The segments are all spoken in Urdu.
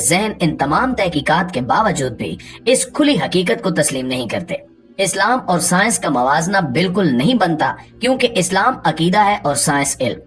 ذہن ان تمام تحقیقات کے باوجود بھی اس کھلی حقیقت کو تسلیم نہیں کرتے۔ اسلام اور سائنس کا موازنہ بالکل نہیں بنتا، کیونکہ اسلام عقیدہ ہے اور سائنس علم۔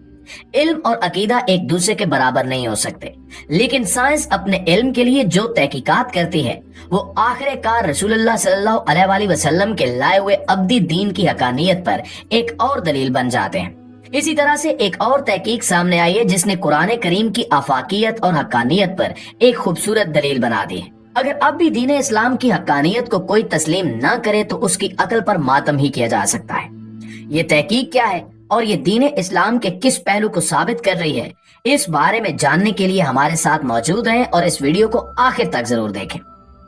علم اور عقیدہ ایک دوسرے کے برابر نہیں ہو سکتے، لیکن سائنس اپنے علم کے لیے جو تحقیقات کرتی ہے وہ آخر کار رسول اللہ صلی اللہ علیہ وآلہ وسلم کے لائے ہوئے ابدی دین کی حقانیت پر ایک اور دلیل بن جاتے ہیں۔ اسی طرح سے ایک اور تحقیق سامنے آئی ہے جس نے قرآن کریم کی آفاقیت اور حقانیت پر ایک خوبصورت دلیل بنا دی ہے۔ اگر اب بھی دین اسلام کی حقانیت کو کوئی تسلیم نہ کرے تو اس کی عقل پر ماتم ہی کیا جا سکتا ہے۔ یہ تحقیق کیا ہے اور یہ دین اسلام کے کس پہلو کو ثابت کر رہی ہے، اس بارے میں جاننے کے لیے ہمارے ساتھ موجود ہیں اور اس ویڈیو کو آخر تک ضرور دیکھیں۔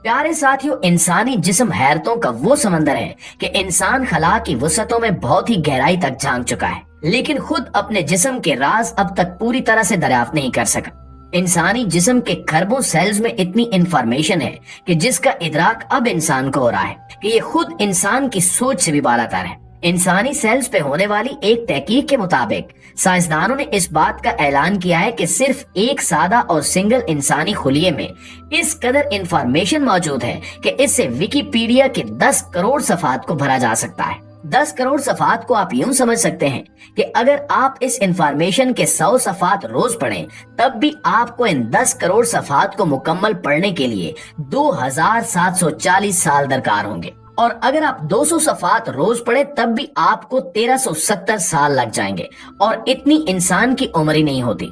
پیارے ساتھیوں، انسانی جسم حیرتوں کا وہ سمندر ہے کہ انسان خلا کی وسعتوں میں بہت ہی گہرائی تک جھانک چکا ہے، لیکن خود اپنے جسم کے راز اب تک پوری طرح سے دریافت نہیں کر سکا۔ انسانی جسم کے کھربوں سیلز میں اتنی انفارمیشن ہے کہ جس کا ادراک اب انسان کو ہو رہا ہے کہ یہ خود انسان کی سوچ سے بھی بالاتر ہے۔ انسانی سیلز پہ ہونے والی ایک تحقیق کے مطابق سائنسدانوں نے اس بات کا اعلان کیا ہے کہ صرف ایک سادہ اور سنگل انسانی خلیے میں اس قدر انفارمیشن موجود ہے کہ اس سے ویکیپیڈیا کے 10 کروڑ صفحات کو بھرا جا سکتا ہے۔ 10 کروڑ صفحات کو آپ یوں سمجھ سکتے ہیں کہ اگر آپ اس انفارمیشن کے 100 صفحات روز پڑھیں تب بھی آپ کو ان 10 کروڑ صفحات کو مکمل پڑھنے کے لیے 2740 سال درکار ہوں گے، اور اگر آپ 200 صفحات روز پڑھیں تب بھی آپ کو 1370 سال لگ جائیں گے، اور اتنی انسان کی عمر ہی نہیں ہوتی۔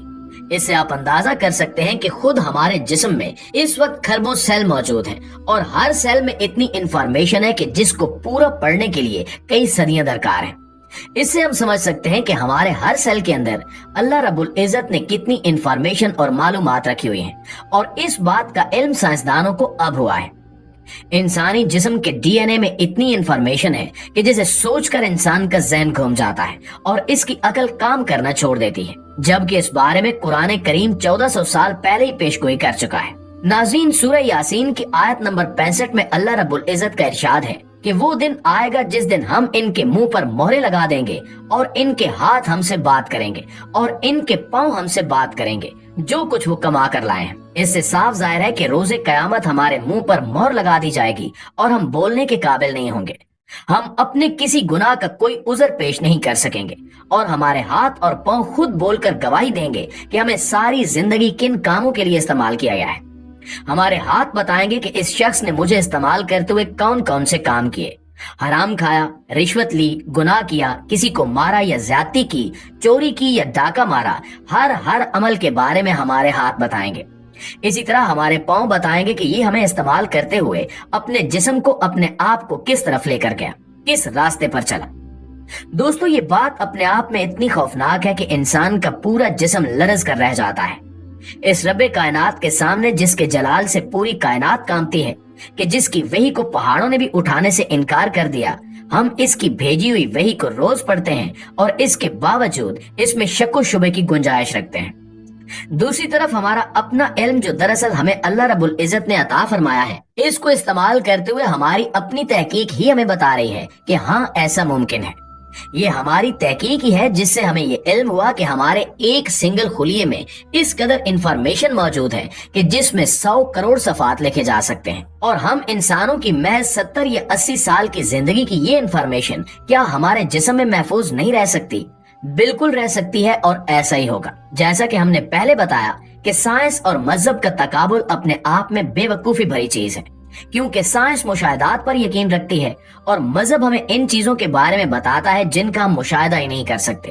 اس سے آپ اندازہ کر سکتے ہیں کہ خود ہمارے جسم میں اس وقت کھربوں سیل موجود ہیں، اور ہر سیل میں اتنی انفارمیشن ہے کہ جس کو پورا پڑھنے کے لیے کئی صدیاں درکار ہیں۔ اس سے ہم سمجھ سکتے ہیں کہ ہمارے ہر سیل کے اندر اللہ رب العزت نے کتنی انفارمیشن اور معلومات رکھی ہوئی ہیں، اور اس بات کا علم سائنسدانوں کو اب ہوا ہے۔ انسانی جسم کے ڈی این اے میں اتنی انفارمیشن ہے کہ جسے سوچ کر انسان کا ذہن گھوم جاتا ہے اور اس کی عقل کام کرنا چھوڑ دیتی ہے، جبکہ اس بارے میں قرآن کریم 1400 سال پہلے ہی پیشگوئی کر چکا ہے۔ ناظرین، سورہ یاسین کی آیت نمبر 65 میں اللہ رب العزت کا ارشاد ہے کہ وہ دن آئے گا جس دن ہم ان کے منہ پر مہرے لگا دیں گے، اور ان کے ہاتھ ہم سے بات کریں گے، اور ان کے پاؤں ہم سے بات کریں گے جو کچھ وہ کما کر لائے ہیں۔ اس سے صاف ظاہر ہے کہ روز قیامت ہمارے منہ پر مہر لگا دی جائے گی اور ہم بولنے کے قابل نہیں ہوں گے۔ ہم اپنے کسی گناہ کا کوئی عذر پیش نہیں کر سکیں گے، اور ہمارے ہاتھ اور پاؤں خود بول کر گواہی دیں گے کہ ہمیں ساری زندگی کن کاموں کے لیے استعمال کیا گیا ہے۔ ہمارے ہاتھ بتائیں گے کہ اس شخص نے مجھے استعمال کرتے ہوئے کون کون سے کام کیے، حرام کھایا، رشوت لی، گناہ کیا، کسی کو مارا یا زیادتی کی، چوری کی یا ڈاکہ مارا، ہر عمل کے بارے میں ہمارے ہاتھ بتائیں گے۔ اسی طرح ہمارے پاؤں بتائیں گے کہ یہ ہمیں استعمال کرتے ہوئے اپنے جسم کو، اپنے آپ کو کس طرف لے کر گیا، کس راستے پر چلا۔ دوستو، یہ بات اپنے آپ میں اتنی خوفناک ہے کہ انسان کا پورا جسم لرز کر رہ جاتا ہے اس رب کائنات کے سامنے، جس کے جلال سے پوری کائنات کانپتی ہے، کہ جس کی وحی کو پہاڑوں نے بھی اٹھانے سے انکار کر دیا۔ ہم اس کی بھیجی ہوئی وحی کو روز پڑھتے ہیں اور اس کے باوجود اس میں شک و شبے کی گنجائش رکھتے ہیں۔ دوسری طرف ہمارا اپنا علم، جو دراصل ہمیں اللہ رب العزت نے عطا فرمایا ہے، اس کو استعمال کرتے ہوئے ہماری اپنی تحقیق ہی ہمیں بتا رہی ہے کہ ہاں، ایسا ممکن ہے۔ یہ ہماری تحقیق ہی ہے جس سے ہمیں یہ علم ہوا کہ ہمارے ایک سنگل خلیے میں اس قدر انفارمیشن موجود ہے کہ جس میں 100 کروڑ صفحات لکھے جا سکتے ہیں، اور ہم انسانوں کی محض 70 یا 80 سال کی زندگی کی یہ انفارمیشن کیا ہمارے جسم میں محفوظ نہیں رہ سکتی؟ بالکل رہ سکتی ہے، اور ایسا ہی ہوگا۔ جیسا کہ ہم نے پہلے بتایا کہ سائنس اور مذہب کا تقابل اپنے آپ میں بے وقوفی بھری چیز ہے، کیونکہ سائنس مشاہدات پر یقین رکھتی ہے اور مذہب ہمیں ان چیزوں کے بارے میں بتاتا ہے جن کا ہم مشاہدہ ہی نہیں کر سکتے۔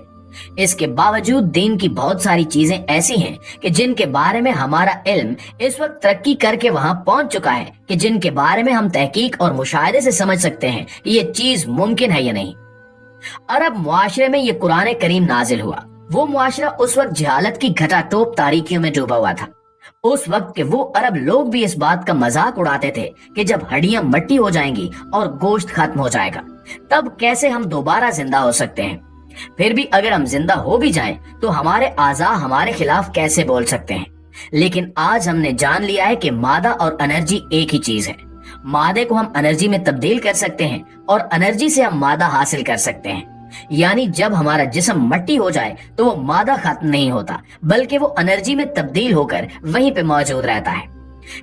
اس کے باوجود دین کی بہت ساری چیزیں ایسی ہیں کہ جن کے بارے میں ہمارا علم اس وقت ترقی کر کے وہاں پہنچ چکا ہے کہ جن کے بارے میں ہم تحقیق اور مشاہدے سے سمجھ سکتے ہیں کہ یہ چیز ممکن ہے یا نہیں۔ عرب معاشرے میں یہ قرآن کریم نازل ہوا۔ وہ معاشرہ اس وقت جہالت کی گھٹا ٹوپ تاریکیوں میں ڈوبا ہوا تھا۔ اس وقت کے وہ عرب لوگ بھی اس بات کا مذاق اڑاتے تھے کہ جب ہڈیاں مٹی ہو جائیں گی اور گوشت ختم ہو جائے گا تب کیسے ہم دوبارہ زندہ ہو سکتے ہیں؟ پھر بھی اگر ہم زندہ ہو بھی جائیں تو ہمارے اعضاء ہمارے خلاف کیسے بول سکتے ہیں؟ لیکن آج ہم نے جان لیا ہے کہ مادہ اور انرجی ایک ہی چیز ہے۔ مادے کو ہم انرجی میں تبدیل کر سکتے ہیں اور انرجی سے ہم مادہ حاصل کر سکتے ہیں۔ یعنی جب ہمارا جسم مٹی ہو جائے تو وہ مادہ ختم نہیں ہوتا بلکہ وہ انرجی میں تبدیل ہو کر وہیں پہ موجود رہتا ہے۔